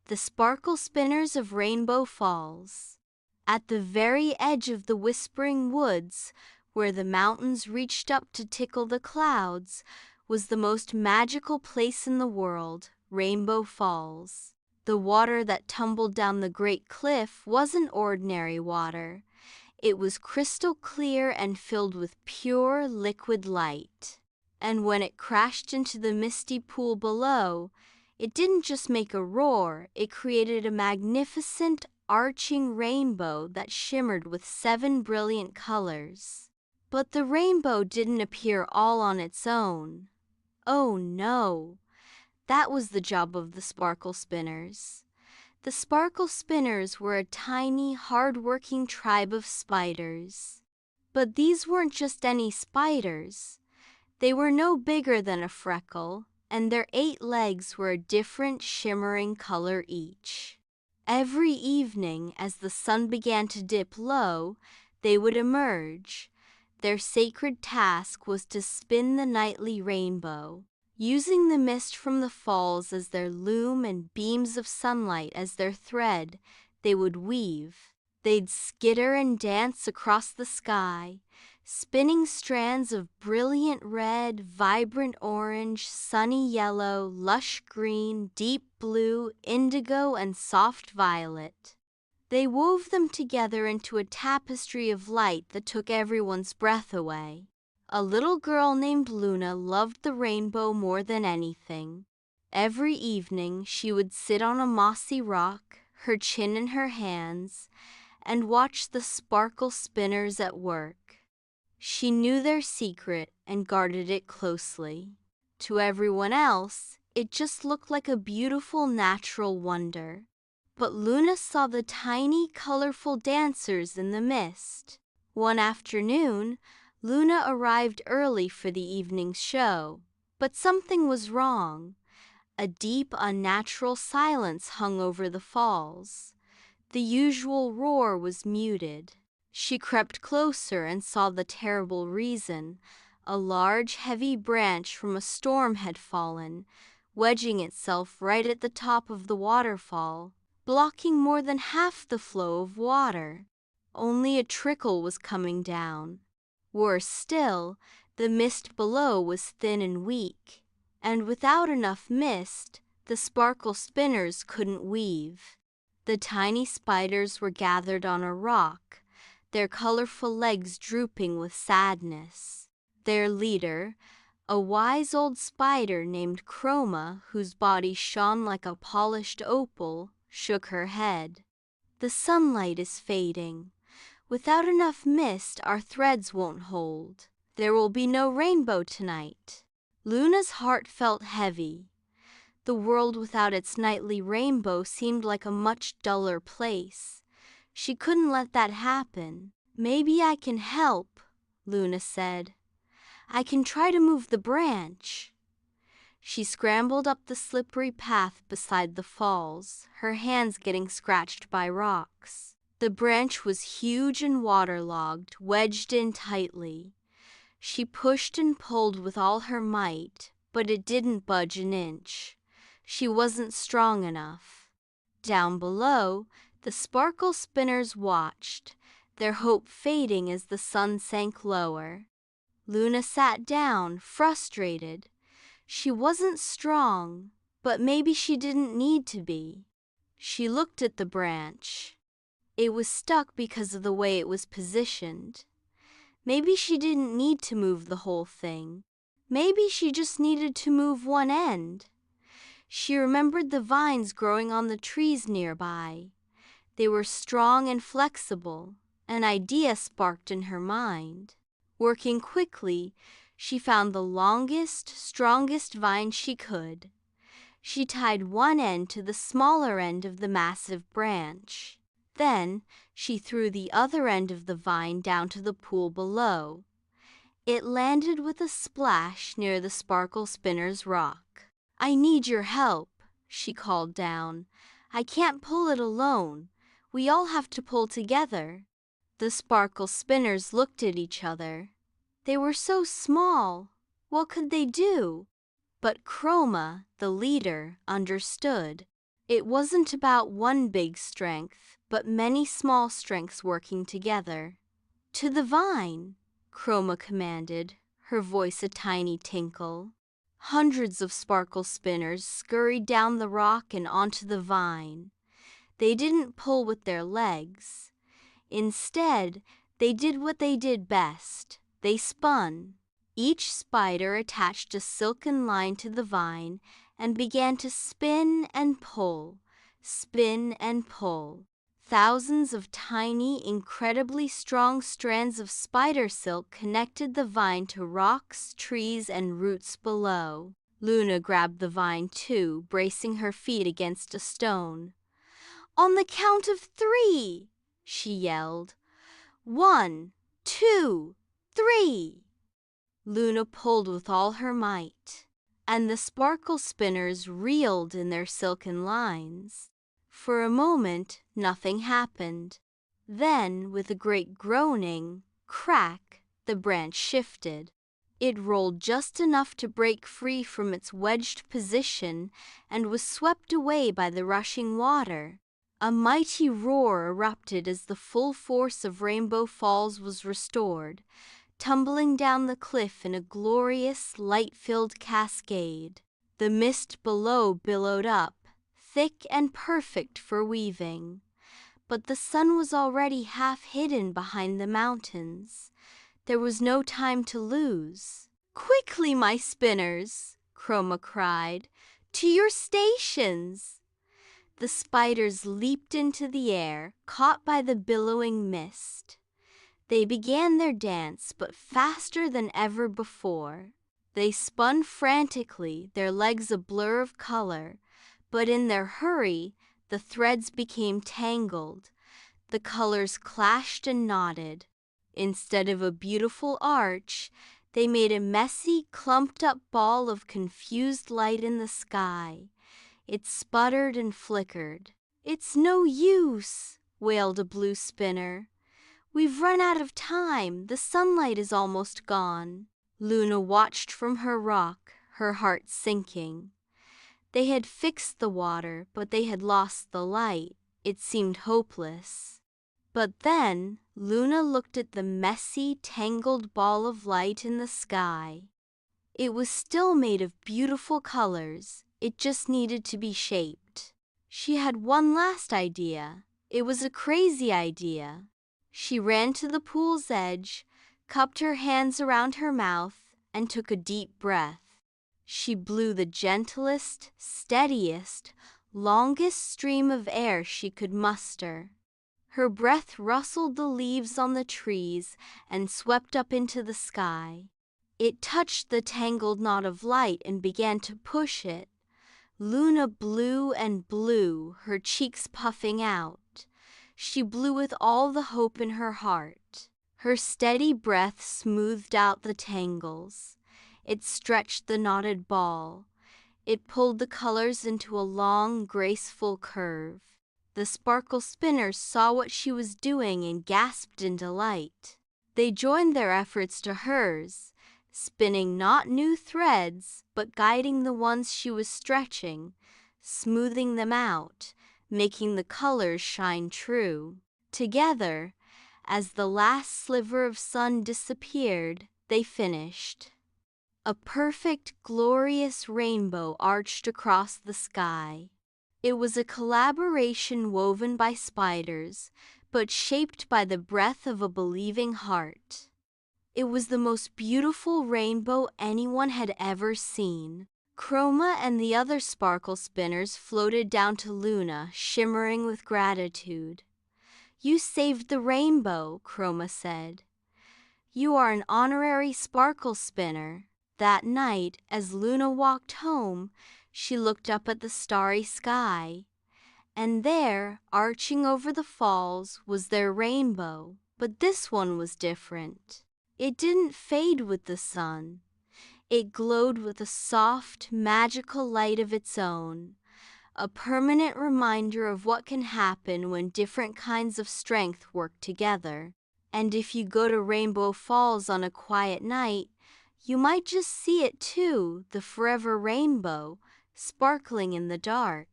The sparkle spinners of Rainbow Falls. At the very edge of the whispering woods, where the mountains reached up to tickle the clouds, was the most magical place in the world, Rainbow Falls. The water that tumbled down the great cliff wasn't ordinary water. It was crystal clear and filled with pure liquid light. And when it crashed into the misty pool below, it didn't just make a roar, it created a magnificent, arching rainbow that shimmered with 7 brilliant colors. But the rainbow didn't appear all on its own. Oh no! That was the job of the sparkle spinners. The sparkle spinners were a tiny, hard-working tribe of spiders. But these weren't just any spiders. They were no bigger than a freckle, and their 8 legs were a different shimmering color each. Every evening, as the sun began to dip low, they would emerge. Their sacred task was to spin the nightly rainbow, using the mist from the falls as their loom and beams of sunlight as their thread. They would weave. They'd skitter and dance across the sky, spinning strands of brilliant red, vibrant orange, sunny yellow, lush green, deep blue, indigo, and soft violet. They wove them together into a tapestry of light that took everyone's breath away. A little girl named Luna loved the rainbow more than anything. Every evening she would sit on a mossy rock, her chin in her hands, and watch the sparkle spinners at work. She knew their secret and guarded it closely. To everyone else, it just looked like a beautiful natural wonder. But Luna saw the tiny, colorful dancers in the mist. One afternoon, Luna arrived early for the evening show, but something was wrong. A deep, unnatural silence hung over the falls. The usual roar was muted. She crept closer and saw the terrible reason. A large, heavy branch from a storm had fallen, wedging itself right at the top of the waterfall, blocking more than half the flow of water. Only a trickle was coming down. Worse still, the mist below was thin and weak, and without enough mist, the sparkle spinners couldn't weave. The tiny spiders were gathered on a rock, their colorful legs drooping with sadness. Their leader, a wise old spider named Chroma, whose body shone like a polished opal, shook her head. "The sunlight is fading. Without enough mist, our threads won't hold. There will be no rainbow tonight." Luna's heart felt heavy. The world without its nightly rainbow seemed like a much duller place. She couldn't let that happen. "Maybe I can help," Luna said. "I can try to move the branch." She scrambled up the slippery path beside the falls, her hands getting scratched by rocks. The branch was huge and waterlogged, wedged in tightly. She pushed and pulled with all her might, but it didn't budge an inch. She wasn't strong enough. Down below, the sparkle spinners watched, their hope fading as the sun sank lower. Luna sat down, frustrated. She wasn't strong, but maybe she didn't need to be. She looked at the branch. It was stuck because of the way it was positioned. Maybe she didn't need to move the whole thing. Maybe she just needed to move one end. She remembered the vines growing on the trees nearby. They were strong and flexible. An idea sparked in her mind. Working quickly, she found the longest, strongest vine she could. She tied one end to the smaller end of the massive branch. Then she threw the other end of the vine down to the pool below. It landed with a splash near the sparkle spinner's rock. "I need your help," she called down. "I can't pull it alone. We all have to pull together." The sparkle spinners looked at each other. They were so small. What could they do? But Chroma, the leader, understood. It wasn't about one big strength, but many small strengths working together. "To the vine," Chroma commanded, her voice a tiny tinkle. Hundreds of sparkle spinners scurried down the rock and onto the vine. They didn't pull with their legs. Instead, they did what they did best. They spun. Each spider attached a silken line to the vine and began to spin and pull, spin and pull. Thousands of tiny, incredibly strong strands of spider silk connected the vine to rocks, trees, and roots below. Luna grabbed the vine too, bracing her feet against a stone. "On the count of 3, she yelled. 1, 2, 3. Luna pulled with all her might, and the sparkle spinners reeled in their silken lines. For a moment, nothing happened. Then, with a great groaning, crack, the branch shifted. It rolled just enough to break free from its wedged position and was swept away by the rushing water. A mighty roar erupted as the full force of Rainbow Falls was restored, tumbling down the cliff in a glorious, light-filled cascade. The mist below billowed up, thick and perfect for weaving. But the sun was already half hidden behind the mountains. There was no time to lose. "Quickly, my spinners!" Chroma cried. "To your stations!" The spiders leaped into the air, caught by the billowing mist. They began their dance, but faster than ever before. They spun frantically, their legs a blur of color, but in their hurry, the threads became tangled. The colors clashed and knotted. Instead of a beautiful arch, they made a messy, clumped-up ball of confused light in the sky. It sputtered and flickered. "It's no use," wailed a blue spinner. "We've run out of time. The sunlight is almost gone." Luna watched from her rock, her heart sinking. They had fixed the water, but they had lost the light. It seemed hopeless. But then Luna looked at the messy, tangled ball of light in the sky. It was still made of beautiful colors. It just needed to be shaped. She had one last idea. It was a crazy idea. She ran to the pool's edge, cupped her hands around her mouth, and took a deep breath. She blew the gentlest, steadiest, longest stream of air she could muster. Her breath rustled the leaves on the trees and swept up into the sky. It touched the tangled knot of light and began to push it. Luna blew and blew, her cheeks puffing out. She blew with all the hope in her heart. Her steady breath smoothed out the tangles. It stretched the knotted ball. It pulled the colors into a long, graceful curve. The sparkle spinners saw what she was doing and gasped in delight. They joined their efforts to hers, spinning not new threads, but guiding the ones she was stretching, smoothing them out, making the colors shine true. Together, as the last sliver of sun disappeared, they finished. A perfect, glorious rainbow arched across the sky. It was a collaboration woven by spiders, but shaped by the breath of a believing heart. It was the most beautiful rainbow anyone had ever seen. Chroma and the other sparkle spinners floated down to Luna, shimmering with gratitude. "You saved the rainbow," Chroma said. "You are an honorary sparkle spinner." That night, as Luna walked home, she looked up at the starry sky. And there, arching over the falls, was their rainbow. But this one was different. It didn't fade with the sun. It glowed with a soft, magical light of its own, a permanent reminder of what can happen when different kinds of strength work together. And if you go to Rainbow Falls on a quiet night, you might just see it too, the forever rainbow, sparkling in the dark.